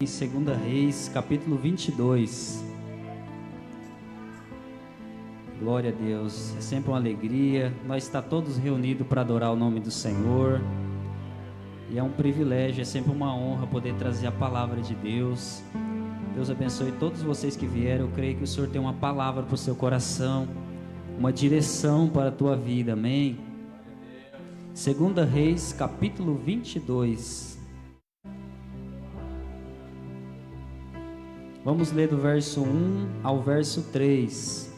Em 2 Reis, capítulo 22. Glória a Deus, é sempre uma alegria. Nós estamos todos reunidos para adorar o nome do Senhor. E é um privilégio, é sempre uma honra poder trazer a palavra de Deus. Deus abençoe todos vocês que vieram. Eu creio que o Senhor tem uma palavra para o seu coração, uma direção para a tua vida, amém? 2 Reis, capítulo 22. Vamos ler do verso 1 ao verso 3,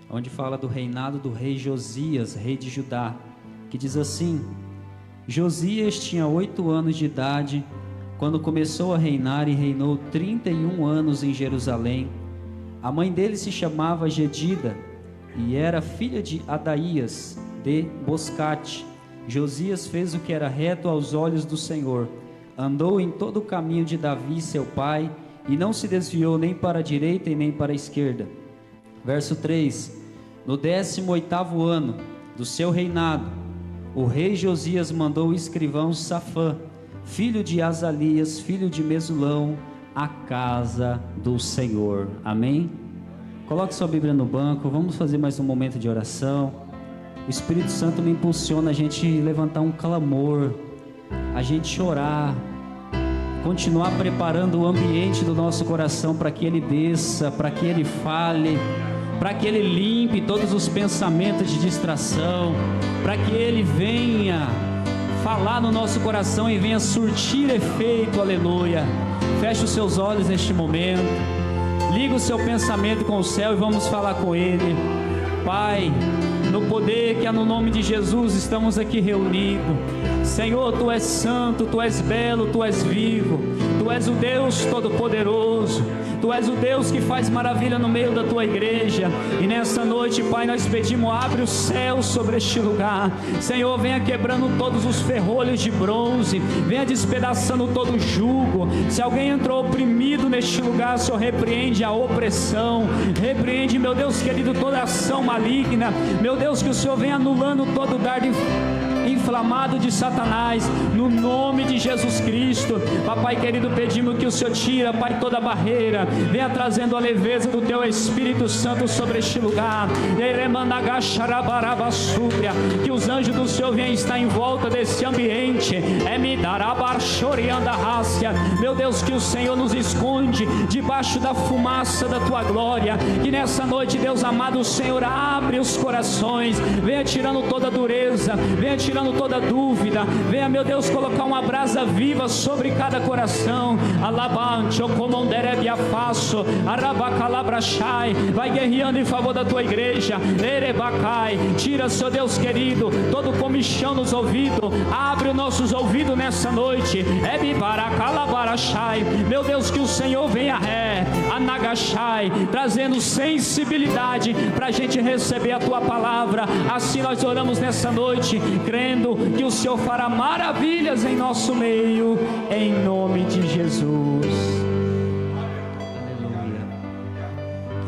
onde fala do reinado do rei Josias, rei de Judá, que diz assim: Josias tinha 8 anos de idade quando começou a reinar e reinou 31 anos em Jerusalém. A mãe dele se chamava Jedida e era filha de Adaías de Boscate. Josias fez o que era reto aos olhos do Senhor, andou em todo o caminho de Davi seu pai, e não se desviou nem para a direita e nem para a esquerda. Verso 3: No 18º ano do seu reinado, o rei Josias mandou o escrivão Safã, filho de Azalias, filho de Mesulão, à casa do Senhor. Amém? Coloque sua Bíblia no banco, vamos fazer mais um momento de oração. O Espírito Santo me impulsiona a gente levantar um clamor, a gente orar, continuar preparando o ambiente do nosso coração para que Ele desça, para que Ele fale, para que Ele limpe todos os pensamentos de distração, para que Ele venha falar no nosso coração e venha surtir efeito, aleluia. Feche os seus olhos neste momento, liga o seu pensamento com o céu e vamos falar com Ele. Pai, no poder que há no nome de Jesus, estamos aqui reunidos. Senhor, Tu és santo, Tu és belo, Tu és vivo, Tu és o Deus Todo-Poderoso, Tu és o Deus que faz maravilha no meio da Tua igreja. E nessa noite, Pai, nós pedimos, abre o céu sobre este lugar. Senhor, venha quebrando todos os ferrolhos de bronze, venha despedaçando todo o jugo. Se alguém entrou oprimido neste lugar, Senhor, repreende a opressão, repreende, meu Deus querido, toda ação maligna. Meu Deus, que o Senhor venha anulando todo o dardo inflamado de Satanás, no nome de Jesus Cristo. Papai querido, pedimos que o Senhor tira, Pai, toda barreira, venha trazendo a leveza do Teu Espírito Santo sobre este lugar. Que os anjos do Senhor venham estar em volta desse ambiente. Meu Deus, que o Senhor nos esconde debaixo da fumaça da Tua glória. Que nessa noite, Deus amado, o Senhor abre os corações, venha tirando toda dureza, venha tirando toda dúvida, venha, meu Deus, colocar uma brasa viva sobre cada coração. Alabante, o comonderebia faço, arabacalabrachai, vai guerreando em favor da Tua igreja. Erebacai, tira, Senhor Deus querido, todo comichão nos ouvidos, abre os nossos ouvidos nessa noite. Ebibaracalabarachai, meu Deus, que o Senhor venha anagachai, trazendo sensibilidade para a gente receber a Tua palavra. Assim nós oramos nessa noite, crendo que o Senhor fará maravilhas em nosso meio, em nome de Jesus. Aleluia.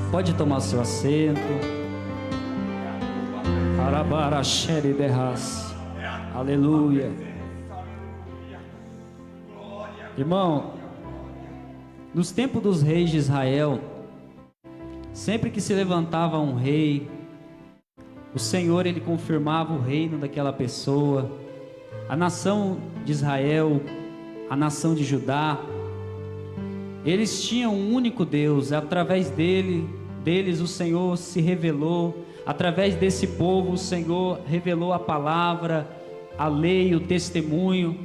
Pode tomar seu assento. Aleluia. Irmão, nos tempos dos reis de Israel, sempre que se levantava um rei, o Senhor, Ele confirmava o reino daquela pessoa. A nação de Israel, a nação de Judá, eles tinham um único Deus. Através deles o Senhor se revelou. Através desse povo o Senhor revelou a palavra, a lei, o testemunho.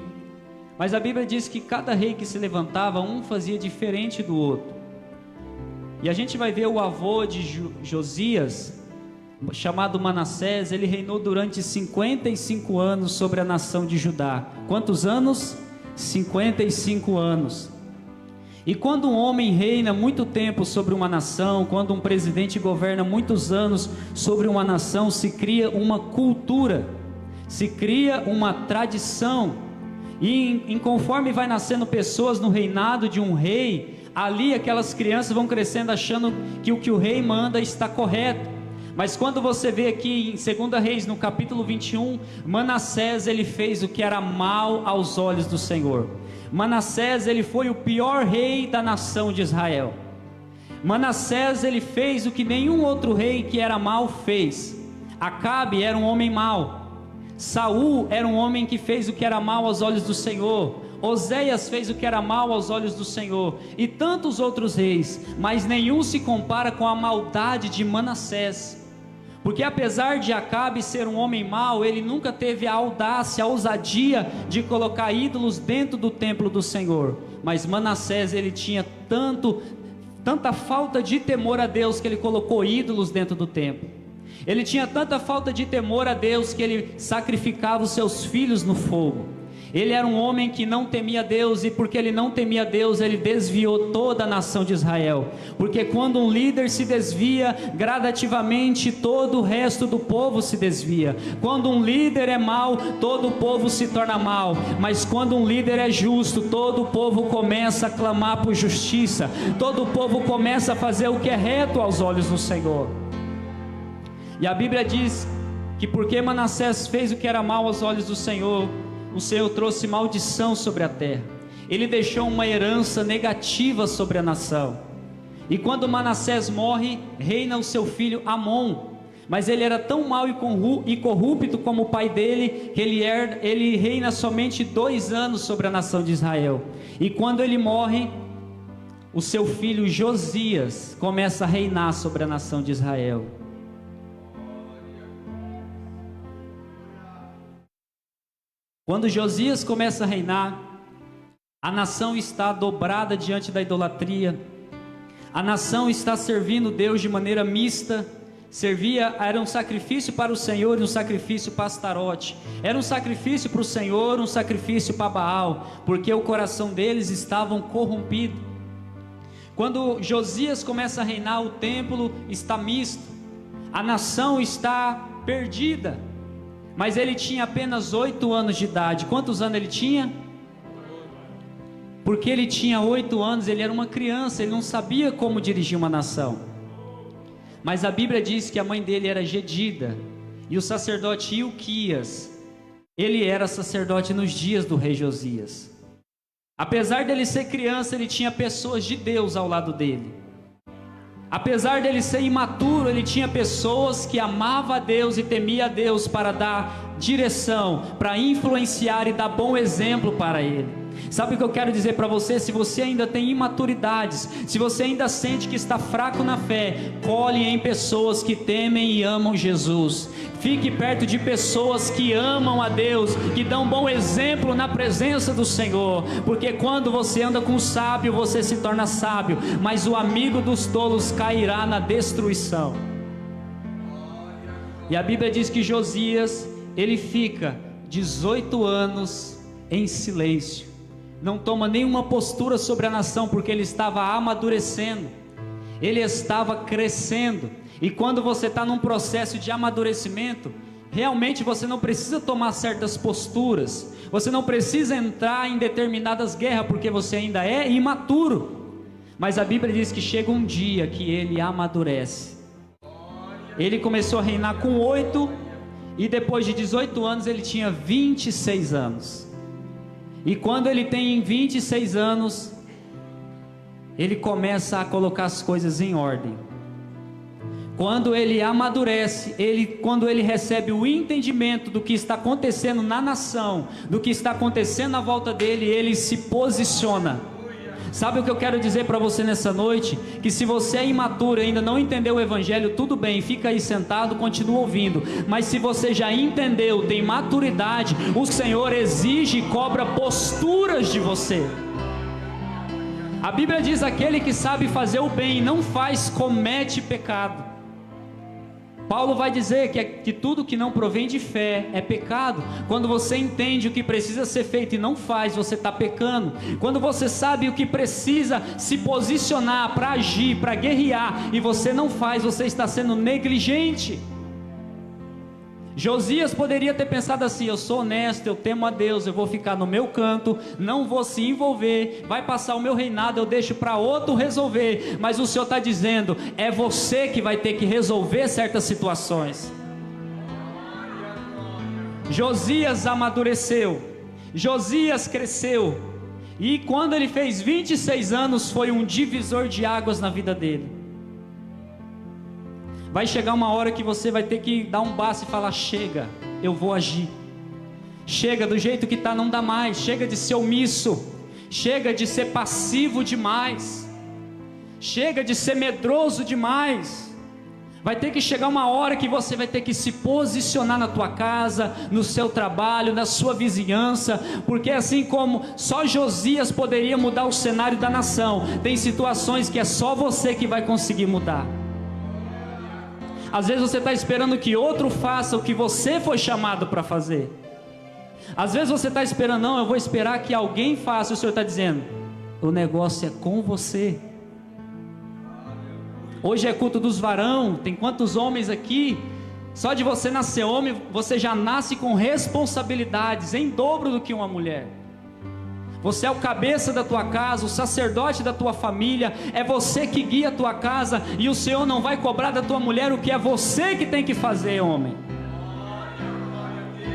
Mas a Bíblia diz que cada rei que se levantava, um fazia diferente do outro. E a gente vai ver o avô de Josias, chamado Manassés. Ele reinou durante 55 anos sobre a nação de Judá. Quantos anos? 55 anos. E quando um homem reina muito tempo sobre uma nação, quando um presidente governa muitos anos sobre uma nação, se cria uma cultura, se cria uma tradição. E conforme vai nascendo pessoas no reinado de um rei, ali aquelas crianças vão crescendo achando que o que o rei manda está correto. Mas quando você vê aqui em 2 Reis, no capítulo 21, Manassés, ele fez o que era mal aos olhos do Senhor. Manassés, ele foi o pior rei da nação de Israel. Manassés, ele fez o que nenhum outro rei que era mau fez. Acabe era um homem mau. Saul era um homem que fez o que era mau aos olhos do Senhor. Oséias fez o que era mau aos olhos do Senhor, e tantos outros reis, mas nenhum se compara com a maldade de Manassés. Porque apesar de Acabe ser um homem mau, ele nunca teve a audácia, a ousadia de colocar ídolos dentro do templo do Senhor. Mas Manassés, ele tinha tanta falta de temor a Deus, que ele colocou ídolos dentro do templo. Ele tinha tanta falta de temor a Deus, que ele sacrificava os seus filhos no fogo. Ele era um homem que não temia Deus, e porque ele não temia Deus, ele desviou toda a nação de Israel. Porque quando um líder se desvia, gradativamente todo o resto do povo se desvia. Quando um líder é mau, todo o povo se torna mau. Mas quando um líder é justo, todo o povo começa a clamar por justiça. Todo o povo começa a fazer o que é reto aos olhos do Senhor. E a Bíblia diz que porque Manassés fez o que era mau aos olhos do Senhor, o Senhor trouxe maldição sobre a terra. Ele deixou uma herança negativa sobre a nação. E quando Manassés morre, reina o seu filho Amon. Mas ele era tão mau e corrupto como o pai dele, que ele reina somente 2 anos sobre a nação de Israel. E quando ele morre, o seu filho Josias começa a reinar sobre a nação de Israel. Quando Josias começa a reinar, a nação está dobrada diante da idolatria. A nação está servindo Deus de maneira mista. Era um sacrifício para o Senhor e um sacrifício para Astarote. Era um sacrifício para o Senhor, um sacrifício para Baal, porque o coração deles estava corrompido. Quando Josias começa a reinar, o templo está misto. A nação está perdida. Mas ele tinha apenas 8 anos de idade. Quantos anos ele tinha? Porque ele tinha 8 anos, ele era uma criança, ele não sabia como dirigir uma nação. Mas a Bíblia diz que a mãe dele era Gedida, e o sacerdote Ilquias, ele era sacerdote nos dias do rei Josias. Apesar dele ser criança, ele tinha pessoas de Deus ao lado dele. Apesar dele ser imaturo, ele tinha pessoas que amavam a Deus e temia a Deus para dar direção, para influenciar e dar bom exemplo para ele. Sabe o que eu quero dizer para você? Se você ainda tem imaturidades, se você ainda sente que está fraco na fé, colhe em pessoas que temem e amam Jesus. Fique perto de pessoas que amam a Deus, que dão bom exemplo na presença do Senhor. Porque quando você anda com o sábio, você se torna sábio, mas o amigo dos tolos cairá na destruição. E a Bíblia diz que Josias, ele fica 18 anos em silêncio. Não toma nenhuma postura sobre a nação, porque ele estava amadurecendo, ele estava crescendo. E quando você está num processo de amadurecimento, realmente você não precisa tomar certas posturas, você não precisa entrar em determinadas guerras, porque você ainda é imaturo. Mas a Bíblia diz que chega um dia que ele amadurece. Ele começou a reinar com 8, e depois de 18 anos ele tinha 26 anos. E quando ele tem 26 anos, ele começa a colocar as coisas em ordem. Quando ele amadurece, quando ele recebe o entendimento do que está acontecendo na nação, do que está acontecendo à volta dele, ele se posiciona. Sabe o que eu quero dizer para você nessa noite? Que se você é imaturo e ainda não entendeu o Evangelho, tudo bem, fica aí sentado, continua ouvindo. Mas se você já entendeu, tem maturidade, o Senhor exige e cobra posturas de você. A Bíblia diz: aquele que sabe fazer o bem e não faz, comete pecado. Paulo vai dizer que tudo que não provém de fé é pecado. Quando você entende o que precisa ser feito e não faz, você está pecando. Quando você sabe o que precisa se posicionar para agir, para guerrear, e você não faz, você está sendo negligente. Josias poderia ter pensado assim: eu sou honesto, eu temo a Deus, eu vou ficar no meu canto, não vou se envolver, vai passar o meu reinado, eu deixo para outro resolver. Mas o Senhor está dizendo: é você que vai ter que resolver certas situações. Josias amadureceu, Josias cresceu, E quando ele fez 26 anos, foi um divisor de águas na vida dele. Vai chegar uma hora que você vai ter que dar um basta e falar: chega, eu vou agir. Chega, do jeito que está não dá mais. Chega de ser omisso. Chega de ser passivo demais. Chega de ser medroso demais. Vai ter que chegar uma hora que você vai ter que se posicionar na tua casa, no seu trabalho, na sua vizinhança, porque assim como só Josias poderia mudar o cenário da nação, tem situações que é só você que vai conseguir mudar. Às vezes você está esperando que outro faça o que você foi chamado para fazer. Às vezes você está esperando: não, eu vou esperar que alguém faça. O Senhor está dizendo: o negócio é com você. Hoje é culto dos varão. Tem quantos homens aqui? Só de você nascer homem, você já nasce com responsabilidades em dobro do que uma mulher. Você é o cabeça da tua casa, o sacerdote da tua família. É você que guia a tua casa. E o Senhor não vai cobrar da tua mulher o que é você que tem que fazer, homem.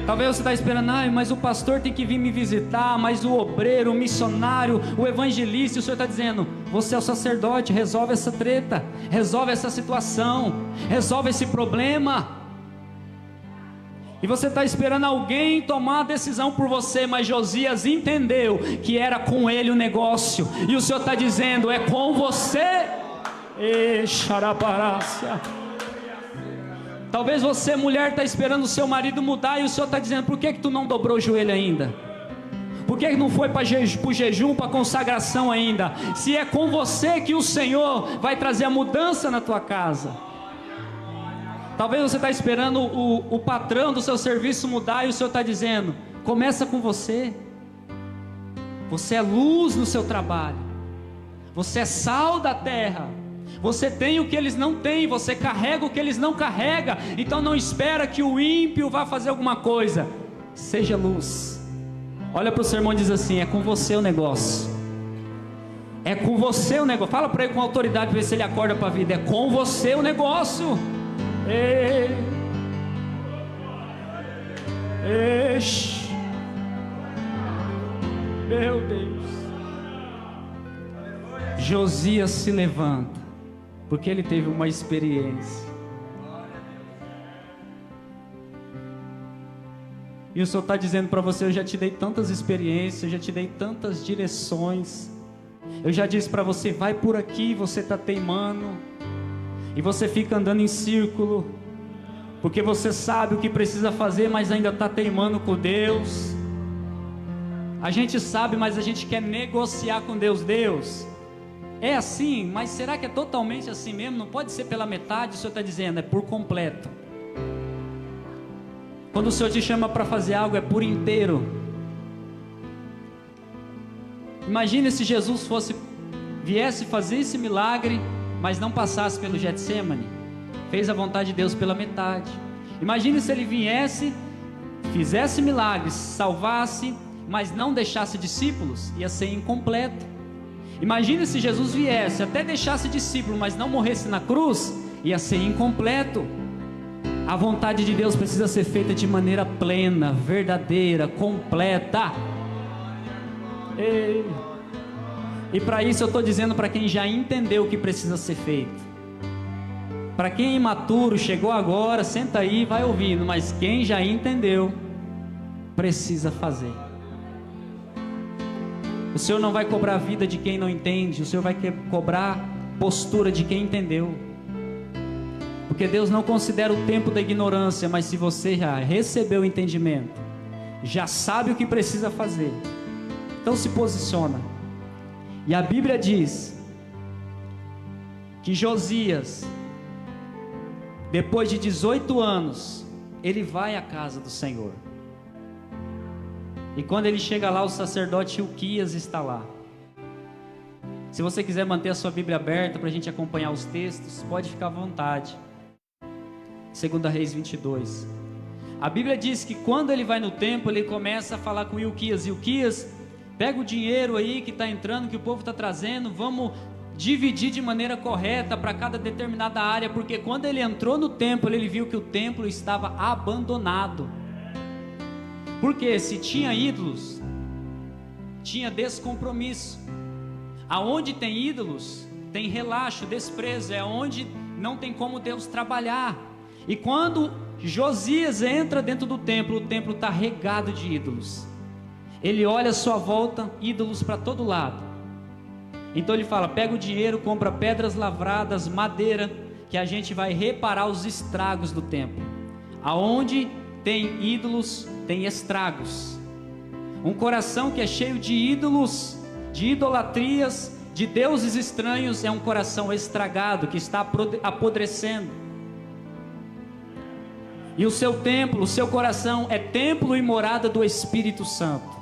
Talvez você está esperando: mas o pastor tem que vir me visitar, mas o obreiro, o missionário, o evangelista. O Senhor está dizendo: você é o sacerdote, resolve essa treta, resolve essa situação, resolve esse problema. E você está esperando alguém tomar a decisão por você, mas Josias entendeu que era com ele o negócio, e o Senhor está dizendo: é com você. E xaraparácia. Talvez você, mulher, está esperando o seu marido mudar, e o Senhor está dizendo: por que tu não dobrou o joelho ainda? Por que não foi para o jejum, para a consagração ainda? Se é com você que o Senhor vai trazer a mudança na tua casa. Talvez você está esperando o patrão do seu serviço mudar, e o Senhor está dizendo: começa com você. Você é luz no seu trabalho, você é sal da terra, você tem o que eles não têm, você carrega o que eles não carregam. Então não espera que o ímpio vá fazer alguma coisa. Seja luz. Olha para o sermão e diz assim: é com você o negócio. É com você o negócio. Fala para ele com autoridade, para ver se ele acorda para a vida. É com você o negócio. Ei. Meu Deus. Josias se levanta, porque ele teve uma experiência. E o Senhor está dizendo para você: eu já te dei tantas experiências, eu já te dei tantas direções. Eu já disse para você: vai por aqui, você está teimando. E você fica andando em círculo, porque você sabe o que precisa fazer, mas ainda está teimando com Deus. A gente sabe, mas a gente quer negociar com Deus. Deus, é assim, mas será que é totalmente assim mesmo? Não pode ser pela metade. O Senhor está dizendo: é por completo. Quando o Senhor te chama para fazer algo, é por inteiro. Imagine se Jesus viesse fazer esse milagre, mas não passasse pelo Getsemane. Fez a vontade de Deus pela metade. Imagine se ele viesse, fizesse milagres, salvasse, mas não deixasse discípulos. Ia ser incompleto. Imagine se Jesus viesse, até deixasse discípulo, mas não morresse na cruz. Ia ser incompleto. A vontade de Deus precisa ser feita de maneira plena, verdadeira, completa. E para isso eu estou dizendo para quem já entendeu o que precisa ser feito. Para quem é imaturo, chegou agora, senta aí, vai ouvindo. Mas quem já entendeu, precisa fazer. O Senhor não vai cobrar a vida de quem não entende. O Senhor vai cobrar postura de quem entendeu. Porque Deus não considera o tempo da ignorância. Mas se você já recebeu o entendimento, já sabe o que precisa fazer, então se posiciona. E a Bíblia diz que Josias, depois de 18 anos, ele vai à casa do Senhor. E quando ele chega lá, o sacerdote Hilquias está lá. Se você quiser manter a sua Bíblia aberta para a gente acompanhar os textos, pode ficar à vontade. 2 Reis 22. A Bíblia diz que quando ele vai no templo, ele começa a falar com Hilquias: Hilquias, pega o dinheiro aí que está entrando, que o povo está trazendo, vamos dividir de maneira correta para cada determinada área. Porque quando ele entrou no templo, ele viu que o templo estava abandonado. Porque se tinha ídolos, tinha descompromisso. Aonde tem ídolos, tem relaxo, desprezo, é onde não tem como Deus trabalhar. E quando Josias entra dentro do templo, o templo está regado de ídolos. Ele olha à sua volta, ídolos para todo lado. Então ele fala: pega o dinheiro, compra pedras lavradas, madeira, que a gente vai reparar os estragos do templo. Aonde tem ídolos, tem estragos. Um coração que é cheio de ídolos, de idolatrias, de deuses estranhos, é um coração estragado, que está apodrecendo. E o seu templo, o seu coração é templo e morada do Espírito Santo.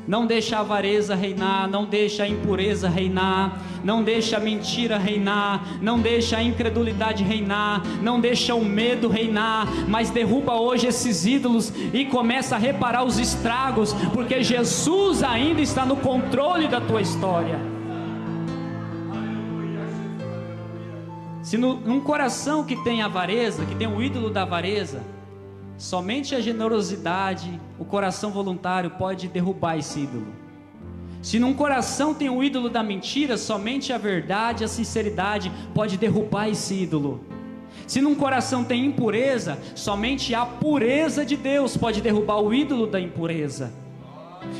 Não deixa a avareza reinar, não deixa a impureza reinar, não deixa a mentira reinar, não deixa a incredulidade reinar, não deixa o medo reinar, mas derruba hoje esses ídolos e começa a reparar os estragos, porque Jesus ainda está no controle da tua história. Se num coração que tem avareza, que tem o ídolo da avareza, somente a generosidade, o coração voluntário pode derrubar esse ídolo. Se num coração tem o ídolo da mentira, somente a verdade, a sinceridade pode derrubar esse ídolo. Se num coração tem impureza, somente a pureza de Deus pode derrubar o ídolo da impureza.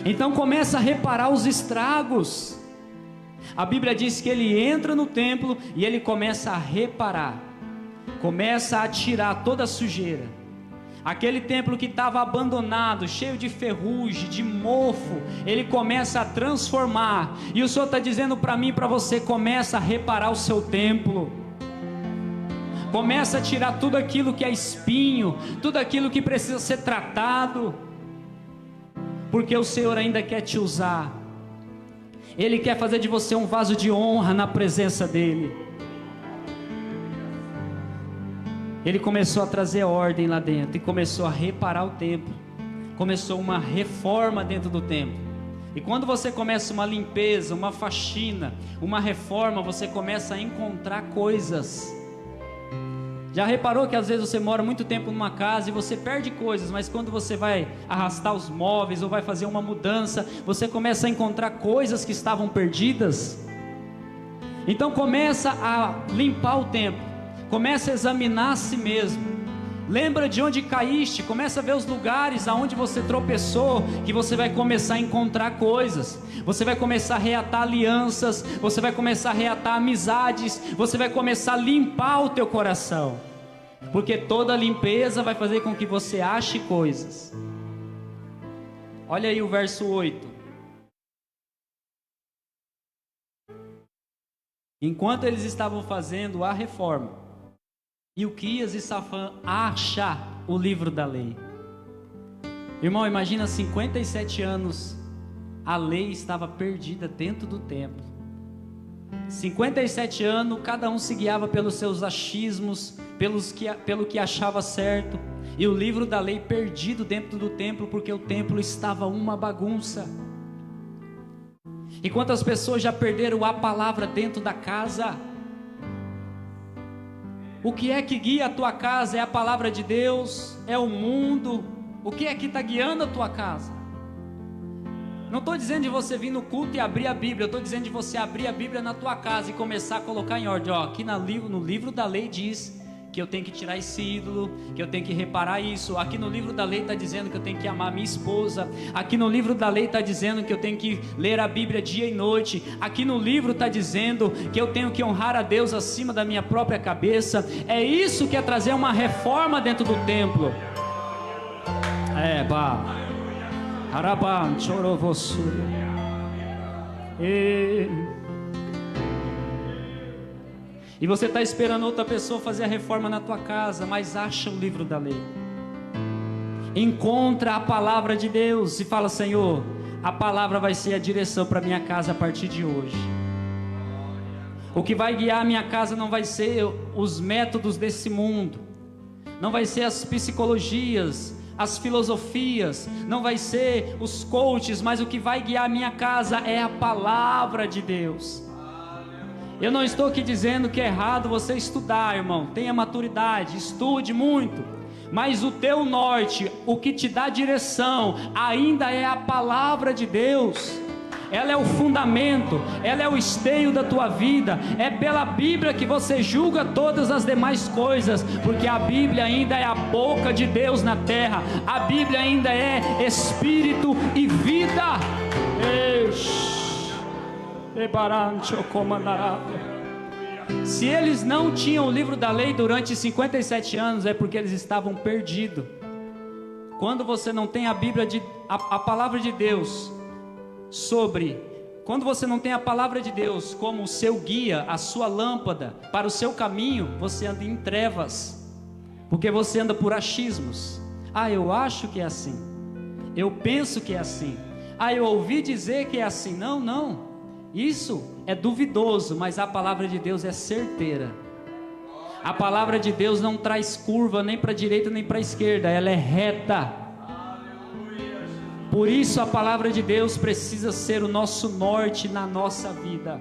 Então começa a reparar os estragos. A Bíblia diz que ele entra no templo e ele começa a reparar, começa a tirar toda a sujeira. Aquele templo que estava abandonado, cheio de ferrugem, de mofo, ele começa a transformar. E o Senhor está dizendo para mim e para você: começa a reparar o seu templo. Começa a tirar tudo aquilo que é espinho, tudo aquilo que precisa ser tratado. Porque o Senhor ainda quer te usar. Ele quer fazer de você um vaso de honra na presença dEle. Ele começou a trazer ordem lá dentro e começou a reparar o templo. Começou uma reforma dentro do templo. E quando você começa uma limpeza, uma faxina, uma reforma, você começa a encontrar coisas. Já reparou que às vezes você mora muito tempo numa casa e você perde coisas, mas quando você vai arrastar os móveis ou vai fazer uma mudança, você começa a encontrar coisas que estavam perdidas? Então começa a limpar o templo. Começa a examinar a si mesmo. Lembra de onde caíste. Começa a ver os lugares aonde você tropeçou, que você vai começar a encontrar coisas. Você vai começar a reatar alianças. Você vai começar a reatar amizades. Você vai começar a limpar o teu coração, porque toda limpeza vai fazer com que você ache coisas. Olha aí o verso 8. Enquanto eles estavam fazendo a reforma, Ilquias e Safã acham o livro da lei. Irmão, imagina 57 anos, a lei estava perdida dentro do templo. 57 anos, cada um se guiava pelos seus achismos, pelo que achava certo. E o livro da lei perdido dentro do templo, porque o templo estava uma bagunça. E quantas pessoas já perderam a palavra dentro da casa? O que é que guia a tua casa? É a palavra de Deus? É o mundo? O que é que está guiando a tua casa? Não estou dizendo de você vir no culto e abrir a Bíblia. Eu estou dizendo de você abrir a Bíblia na tua casa e começar a colocar em ordem. Aqui no livro da lei diz que eu tenho que tirar esse ídolo, que eu tenho que reparar isso. Aqui no livro da lei está dizendo que eu tenho que amar minha esposa. Aqui no livro da lei está dizendo que eu tenho que ler a Bíblia dia e noite. Aqui no livro está dizendo que eu tenho que honrar a Deus acima da minha própria cabeça. É isso que é trazer uma reforma dentro do templo. Arabam, chorovossuri. E você está esperando outra pessoa fazer a reforma na tua casa, mas acha o livro da lei. Encontra a palavra de Deus e fala: Senhor, a palavra vai ser a direção para minha casa a partir de hoje. O que vai guiar a minha casa não vai ser os métodos desse mundo, não vai ser as psicologias, as filosofias, não vai ser os coaches, mas o que vai guiar a minha casa é a palavra de Deus. Eu não estou aqui dizendo que é errado você estudar, irmão. Tenha maturidade, estude muito. Mas o teu norte, o que te dá direção, ainda é a palavra de Deus. Ela é o fundamento, ela é o esteio da tua vida. É pela Bíblia que você julga todas as demais coisas, porque a Bíblia ainda é a boca de Deus na terra. A Bíblia ainda é espírito e vida. Se eles não tinham o livro da lei durante 57 anos, é porque eles estavam perdidos. Quando você não tem a Bíblia, a palavra de Deus quando você não tem a palavra de Deus como o seu guia, a sua lâmpada para o seu caminho, você anda em trevas, porque você anda por achismos. Eu acho que é assim, eu penso que é assim, eu ouvi dizer que é assim. Não, isso é duvidoso, mas a palavra de Deus é certeira. A palavra de Deus não traz curva nem para a direita nem para a esquerda, ela é reta. Por isso a palavra de Deus precisa ser o nosso norte na nossa vida.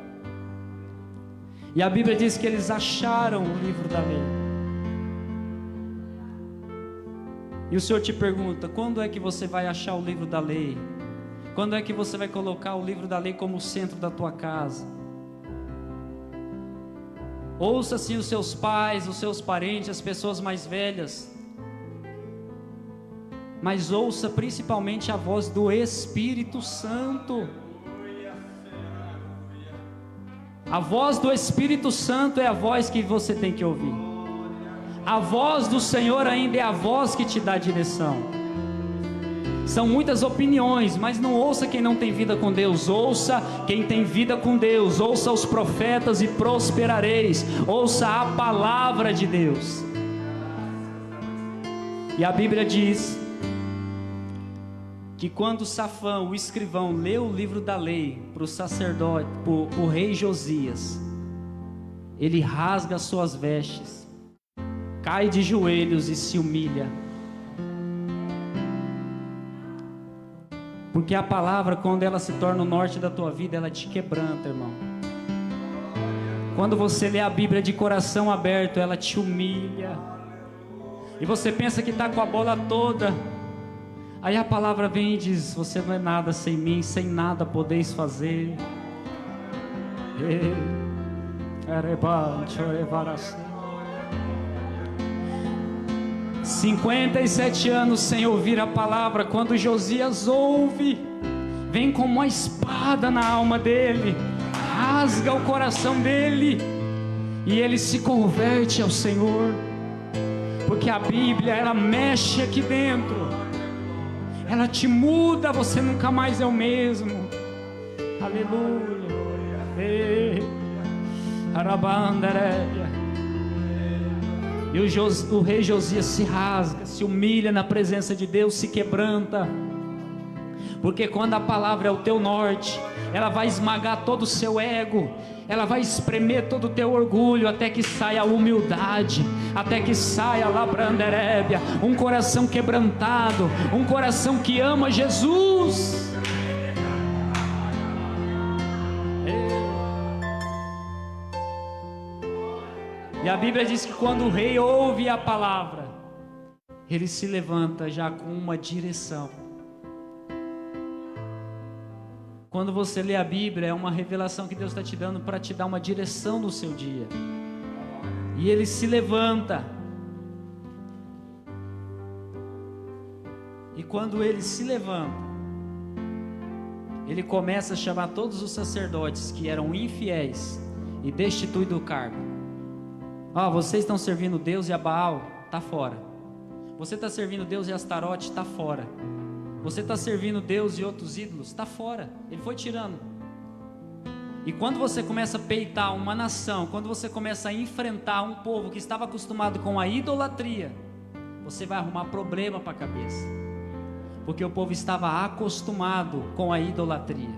E a Bíblia diz que eles acharam o livro da lei. E o Senhor te pergunta: quando é que você vai achar o livro da lei? Quando é que você vai colocar o livro da lei como o centro da tua casa? Ouça sim os seus pais, os seus parentes, as pessoas mais velhas, mas ouça principalmente a voz do Espírito Santo. A voz do Espírito Santo é a voz que você tem que ouvir. A voz do Senhor ainda é a voz que te dá direção. São muitas opiniões, mas não ouça quem não tem vida com Deus. Ouça quem tem vida com Deus. Ouça os profetas e prosperareis. Ouça a palavra de Deus. E a Bíblia diz que quando Safã, o escrivão, leu o livro da lei para o sacerdote, para o rei Josias, ele rasga as suas vestes, cai de joelhos e se humilha. Porque a palavra, quando ela se torna o norte da tua vida, ela te quebranta, irmão. Quando você lê a Bíblia de coração aberto, ela te humilha. E você pensa que está com a bola toda. Aí a palavra vem e diz: você não é nada sem mim, sem nada podeis fazer. 57 anos sem ouvir a palavra. Quando Josias ouve, vem como uma espada na alma dele, rasga o coração dele, e ele se converte ao Senhor. Porque a Bíblia, ela mexe aqui dentro, ela te muda, você nunca mais é o mesmo. Aleluia. E o rei Josias se rasga, se humilha na presença de Deus, se quebranta. Porque quando a palavra é o teu norte, ela vai esmagar todo o seu ego, ela vai espremer todo o teu orgulho, até que saia a humildade, até que saia lá branderébia, um coração quebrantado, um coração que ama Jesus. E a Bíblia diz que quando o rei ouve a palavra, ele se levanta já com uma direção. Quando você lê a Bíblia, é uma revelação que Deus está te dando para te dar uma direção no seu dia. E ele se levanta. E quando ele se levanta, ele começa a chamar todos os sacerdotes que eram infiéis e destitui do cargo. Vocês estão servindo Deus e a Baal, está fora. Você está servindo Deus e Astarote, está fora. Você está servindo Deus e outros ídolos, está fora. Ele foi tirando. E quando você começa a peitar uma nação, quando você começa a enfrentar um povo que estava acostumado com a idolatria, você vai arrumar problema para a cabeça. Porque o povo estava acostumado com a idolatria.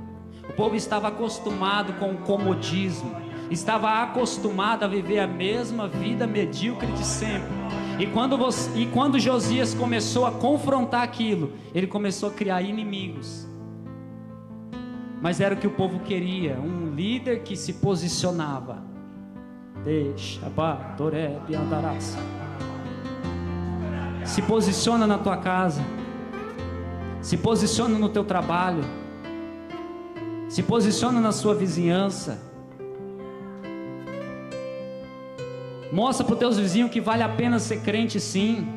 O povo estava acostumado com o comodismo. Estava acostumado a viver a mesma vida medíocre de sempre. E quando Josias começou a confrontar aquilo, ele começou a criar inimigos. Mas era o que o povo queria, um líder que se posicionava. Se posiciona na tua casa. Se posiciona no teu trabalho. Se posiciona na sua vizinhança. Mostra para os teus vizinhos que vale a pena ser crente, sim.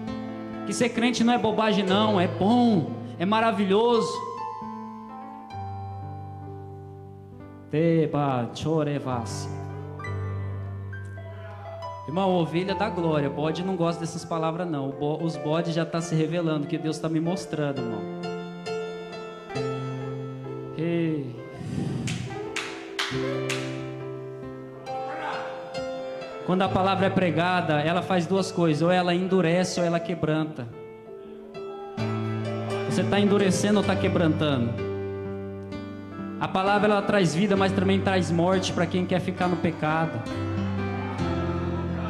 Que ser crente não é bobagem, não. É bom, é maravilhoso. Teba chorevas. Irmão, ovelha da glória. Bode não gosta dessas palavras, não. Os bodes já estão se revelando, que Deus está me mostrando, irmão. Ei. Quando a palavra é pregada, ela faz duas coisas: ou ela endurece ou ela quebranta. Você está endurecendo ou está quebrantando? A palavra ela traz vida, mas também traz morte para quem quer ficar no pecado.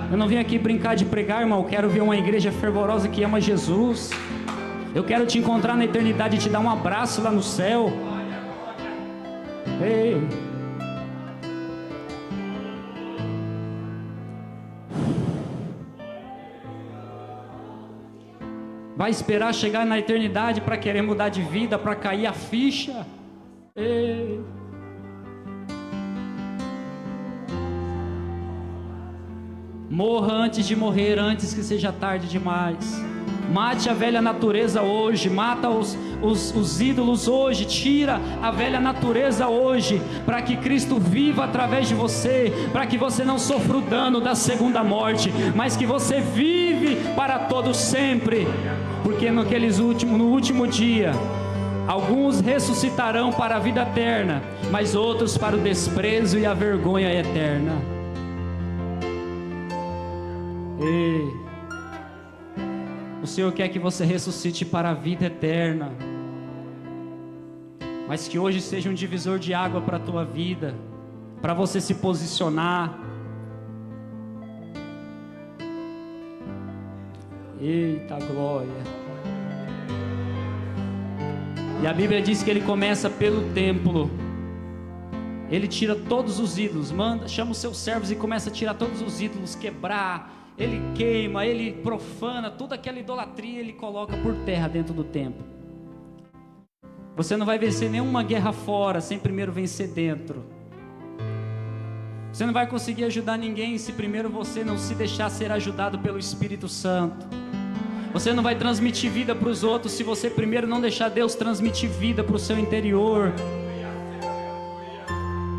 Eu não vim aqui brincar de pregar, irmão. Eu quero ver uma igreja fervorosa que ama Jesus. Eu quero te encontrar na eternidade e te dar um abraço lá no céu. Ei. Vai esperar chegar na eternidade para querer mudar de vida, para cair a ficha? Ei. Morra antes de morrer, antes que seja tarde demais. Mate a velha natureza hoje, mata os ídolos hoje, tira a velha natureza hoje, para que Cristo viva através de você, para que você não sofra o dano da segunda morte, mas que você vive para todo sempre, porque no último dia, alguns ressuscitarão para a vida eterna, mas outros para o desprezo e a vergonha eterna. Ei, o Senhor quer que você ressuscite para a vida eterna, mas que hoje seja um divisor de água para a tua vida, para você se posicionar. Eita glória! E a Bíblia diz que ele começa pelo templo. Ele tira todos os ídolos, chama os seus servos e começa a tirar todos os ídolos, quebrar. Ele queima, ele profana, toda aquela idolatria ele coloca por terra dentro do templo. Você não vai vencer nenhuma guerra fora sem primeiro vencer dentro. Você não vai conseguir ajudar ninguém se primeiro você não se deixar ser ajudado pelo Espírito Santo. Você não vai transmitir vida para os outros se você primeiro não deixar Deus transmitir vida para o seu interior.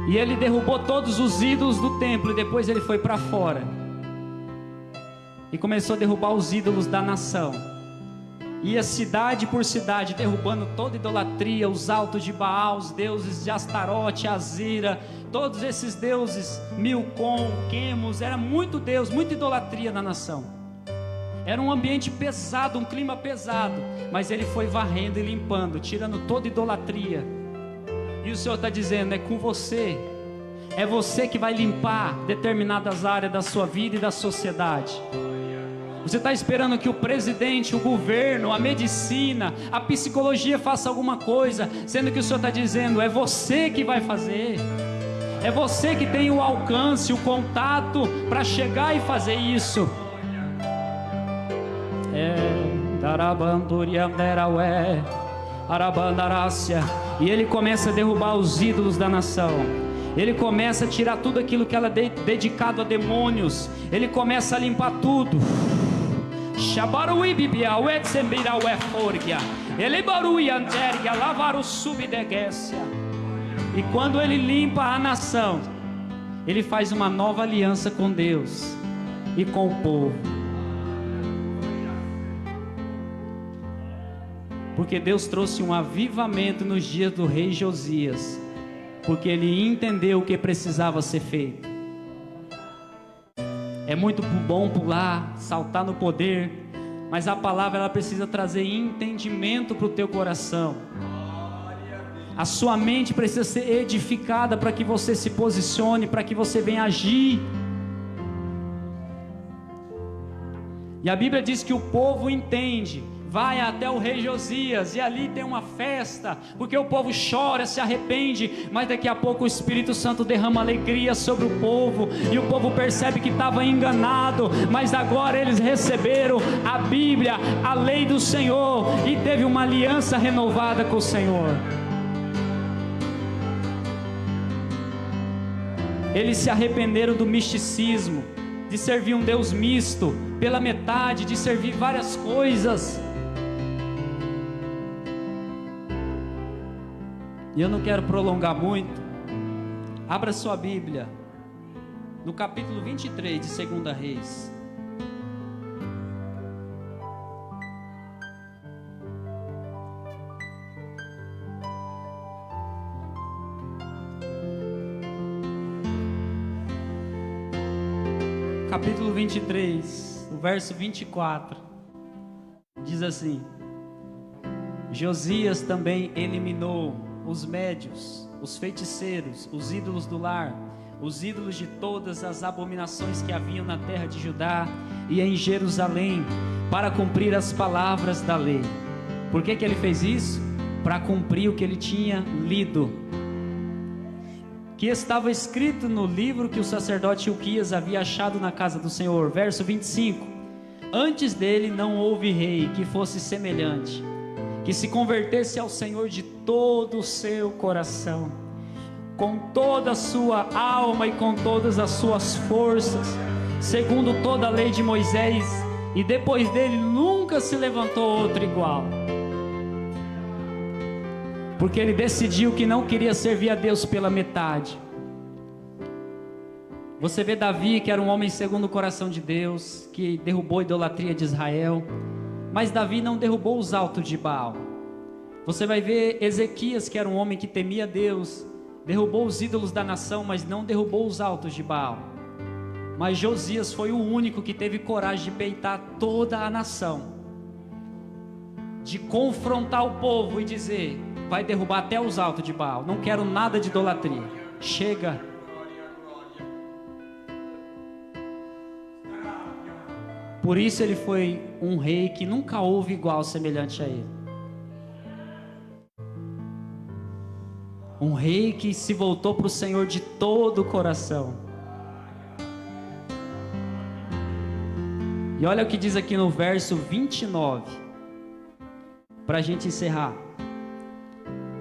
E ele derrubou todos os ídolos do templo e depois ele foi para fora e começou a derrubar os ídolos da nação. Ia cidade por cidade, derrubando toda idolatria, os altos de Baal, os deuses de Astarote, Azira, todos esses deuses, Milcom, Quemos, era muito Deus, muita idolatria na nação. Era um ambiente pesado, um clima pesado, mas ele foi varrendo e limpando, tirando toda idolatria. E o Senhor está dizendo, é com você. É você que vai limpar determinadas áreas da sua vida e da sociedade. Você está esperando que o presidente, o governo, a medicina, a psicologia faça alguma coisa, sendo que o Senhor está dizendo, é você que vai fazer. É você que tem o alcance, o contato para chegar e fazer isso. E ele começa a derrubar os ídolos da nação. Ele começa a tirar tudo aquilo que ela é dedicado a demônios. Ele começa a limpar tudo. E quando ele limpa a nação, ele faz uma nova aliança com Deus e com o povo. Porque Deus trouxe um avivamento nos dias do rei Josias, porque ele entendeu o que precisava ser feito. É muito bom pular, saltar no poder, mas a palavra ela precisa trazer entendimento para o teu coração. A sua mente precisa ser edificada para que você se posicione, para que você venha agir. E a Bíblia diz que o povo entende, vai até o rei Josias, e ali tem uma festa, porque o povo chora, se arrepende, mas daqui a pouco o Espírito Santo derrama alegria sobre o povo, e o povo percebe que estava enganado, mas agora eles receberam a Bíblia, a lei do Senhor, e teve uma aliança renovada com o Senhor. Eles se arrependeram do misticismo, de servir um Deus misto, pela metade, de servir várias coisas. E eu não quero prolongar muito. Abra sua Bíblia no capítulo 23 de 2 Reis. Capítulo 23, o verso 24, diz assim: Josias também eliminou os médios, os feiticeiros, os ídolos do lar, os ídolos de todas as abominações que haviam na terra de Judá e em Jerusalém, para cumprir as palavras da lei. Por que ele fez isso? Para cumprir o que ele tinha lido, que estava escrito no livro que o sacerdote Hilquias havia achado na casa do Senhor. Verso 25: Antes dele não houve rei que fosse semelhante, que se convertesse ao Senhor de todo o seu coração, com toda a sua alma e com todas as suas forças, segundo toda a lei de Moisés, e depois dele nunca se levantou outro igual. Porque ele decidiu que não queria servir a Deus pela metade. Você vê Davi, que era um homem segundo o coração de Deus, que derrubou a idolatria de Israel, mas Davi não derrubou os altos de Baal. Você vai ver Ezequias, que era um homem que temia Deus, derrubou os ídolos da nação, mas não derrubou os altos de Baal. Mas Josias foi o único que teve coragem de peitar toda a nação, de confrontar o povo e dizer: vai derrubar até os altos de Baal, não quero nada de idolatria, chega. Por isso ele foi um rei que nunca houve igual semelhante a ele. Um rei que se voltou para o Senhor de todo o coração. E olha o que diz aqui no verso 29, para a gente encerrar.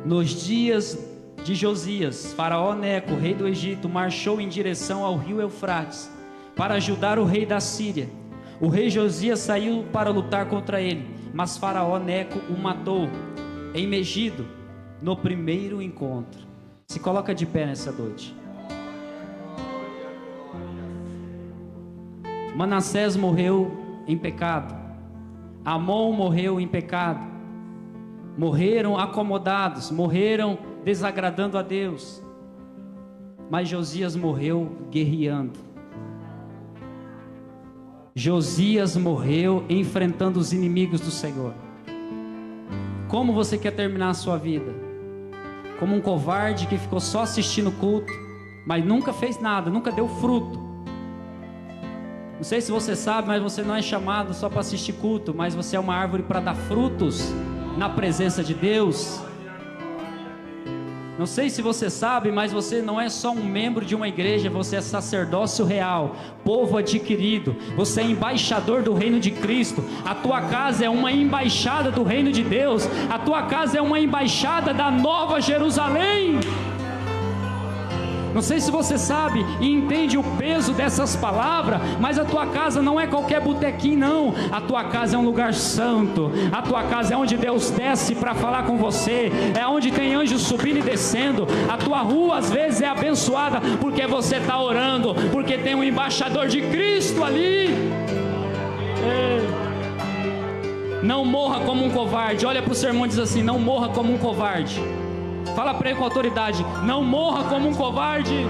Nos dias de Josias, Faraó Neco, rei do Egito, marchou em direção ao rio Eufrates para ajudar o rei da Síria. O rei Josias saiu para lutar contra ele, mas Faraó Neco o matou em Megido, no primeiro encontro. Se coloca de pé nessa noite. Manassés morreu em pecado, Amon morreu em pecado, morreram acomodados, morreram desagradando a Deus, mas Josias morreu guerreando. Josias morreu enfrentando os inimigos do Senhor. Como você quer terminar a sua vida? Como um covarde que ficou só assistindo o culto, mas nunca fez nada, nunca deu fruto. Não sei se você sabe, mas você não é chamado só para assistir culto, mas você é uma árvore para dar frutos na presença de Deus. Não sei se você sabe, mas você não é só um membro de uma igreja, você é sacerdócio real, povo adquirido, você é embaixador do reino de Cristo. A tua casa é uma embaixada do reino de Deus, a tua casa é uma embaixada da Nova Jerusalém. Não sei se você sabe e entende o peso dessas palavras, mas a tua casa não é qualquer botequim não, a tua casa é um lugar santo, a tua casa é onde Deus desce para falar com você, é onde tem anjos subindo e descendo, a tua rua às vezes é abençoada, porque você está orando, porque tem um embaixador de Cristo ali. Não morra como um covarde. Olha para o sermão e diz assim: não morra como um covarde. Fala para ele com autoridade: não morra como um covarde.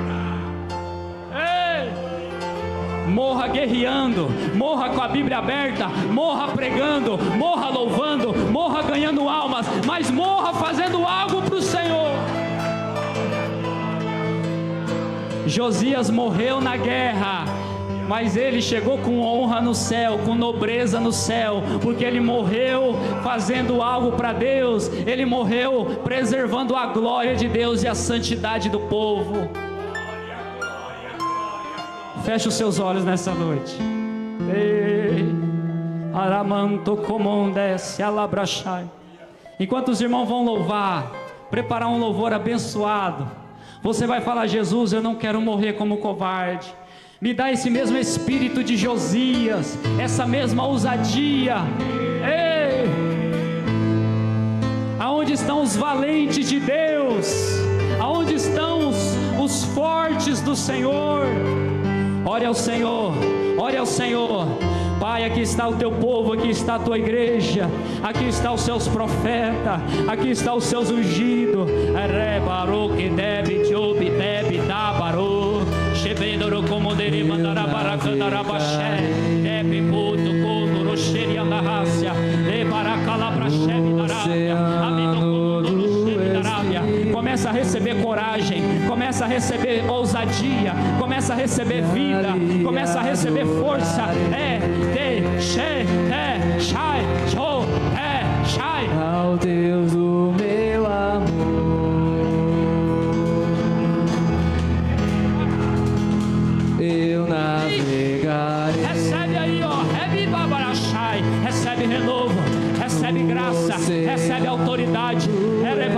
Ei! Morra guerreando, morra com a Bíblia aberta, morra pregando, morra louvando, morra ganhando almas, mas morra fazendo algo para o Senhor. Josias morreu na guerra, Mas ele chegou com honra no céu, com nobreza no céu, porque ele morreu fazendo algo para Deus, ele morreu preservando a glória de Deus e a santidade do povo. Feche os seus olhos nessa noite. Aramanto comondesse alabrachai. Enquanto os irmãos vão louvar, preparar um louvor abençoado, você vai falar: Jesus, eu não quero morrer como covarde. Me dá esse mesmo espírito de Josias, essa mesma ousadia. Ei! Aonde estão os valentes de Deus? Aonde estão os fortes do Senhor? Ore ao Senhor, ore ao Senhor. Pai, aqui está o teu povo, aqui está a tua igreja, aqui estão os seus profetas, aqui estão os seus ungidos. Shebendoro como dere mandara baracandara baché, puto condoro xeria da racia, baracala brachebe da rábia, começa a receber coragem, começa a receber ousadia, começa a receber vida, começa a receber força. Ao Deus do meu amor. Eu navegarei. Recebe aí, ó. Recebe renovo, recebe graça, recebe autoridade. Recebe